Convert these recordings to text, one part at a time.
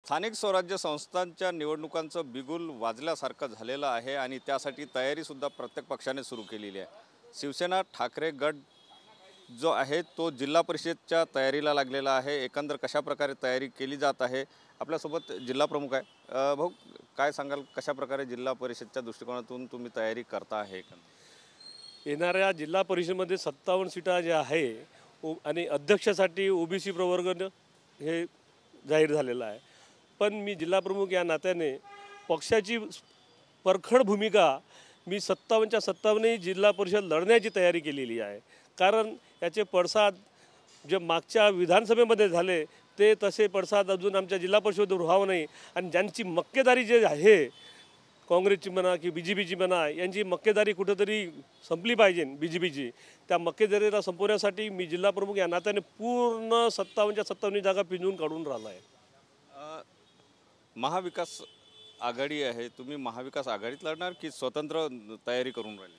स्थानिक स्वराज्य संस्थांच्या निवडणुकांचं बिगुल वाजल्यासारखं झालेलं आहे आणि त्यासाठी तयारीसुद्धा प्रत्येक पक्षाने सुरू केलेली आहे। शिवसेना ठाकरे गट जो आहे तो जिल्हा परिषदच्या तयारीला लागलेला आहे। एकंदर कशा प्रकारे तयारी केली जात आहे, आपल्यासोबत जिल्हा प्रमुख आहे। भाऊ, काय सांगाल, कशा प्रकारे जिल्हा परिषदच्या दृष्टिकोनातून तुम्ही तयारी करता आहे? येणाऱ्या जिल्हा परिषदेमध्ये 57 सीटा ज्या आहे आणि अध्यक्षासाठी ओबीसी प्रवर्ग हे जाहीर झालेलं आहे। पण मी जिल्हा प्रमुख या नात्याने पक्षाची परखड भूमिका मी 57च्या 57 जिल्हा परिषद लढण्याची तयारी केलेली आहे। कारण याचे पडसाद जे मागच्या विधानसभेमध्ये झाले ते तसे पडसाद अजून आमच्या जिल्हा परिषदेवर व्हावं नाही आणि ज्यांची मक्केदारी जे आहे काँग्रेसची म्हणा की बीजेपीची म्हणा यांची मक्केदारी कुठेतरी संपली पाहिजे। बीजेपीची त्या मक्केदारीला संपवण्यासाठी मी जिल्हा प्रमुख या नात्याने पूर्ण 57च्या 57 जागा पिंजून काढून राहिला आहे। महाविकास आघाडी आहे, तुम्ही महाविकास आघाडीत लढणार की स्वतंत्र तयारी करून राहिले?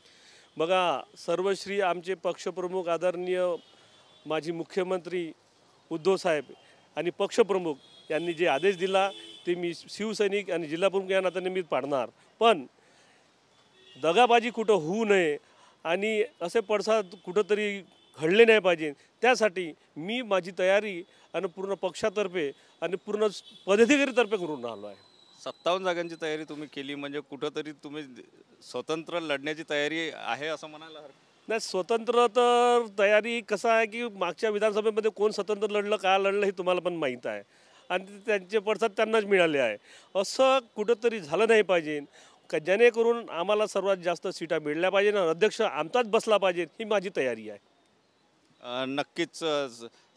बघा, सर्वश्री आमचे पक्षप्रमुख आदरणीय माजी मुख्यमंत्री उद्धव साहेब आणि पक्षप्रमुख यांनी जे आदेश दिला ते मी शिवसैनिक आणि जिल्हा प्रमुख या नात्याने मी पाडणार। पण दगाबाजी कुठं होऊ नये आणि असे पडसाद कुठंतरी घडले नाही पाहिजे, त्यासाठी मी माझी तयारी आणि पूर्ण पक्षातर्फे आणि पूर्ण पदाधिकारीतर्फे करून राहिलो आहे। 57 जागांची तयारी तुम्ही केली म्हणजे कुठंतरी तुम्ही स्वतंत्र लढण्याची तयारी आहे असं म्हणायला हरकत नाही। स्वतंत्र तर तयारी कसं आहे की मागच्या विधानसभेमध्ये कोण स्वतंत्र लढलं का लढलं हे तुम्हाला पण माहीत आहे आणि त्यांचे पडसाद त्यांनाच मिळाले आहे। असं कुठंतरी झालं नाही पाहिजे का जेणेकरून आम्हाला सर्वात जास्त सीटा मिळल्या पाहिजे आणि अध्यक्ष आमचाच बसला पाहिजे, ही माझी तयारी आहे। नक्कीच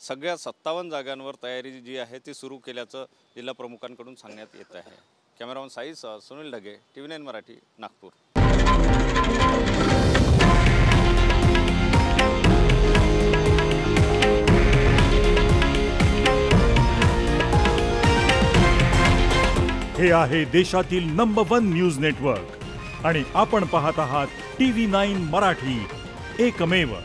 सगळ्या 57 जागांवर तयारी जी आहे ती सुरू केल्याचं जिल्हा प्रमुखांकडून सांगण्यात येत आहे। कॅमेरामन साईसह सुनील ढगे, TV9 मराठी, नागपूर। हे आहे देशातील नंबर 1 न्यूज नेटवर्क आणि आपण पाहत आहात TV9 मराठी, एकमेव।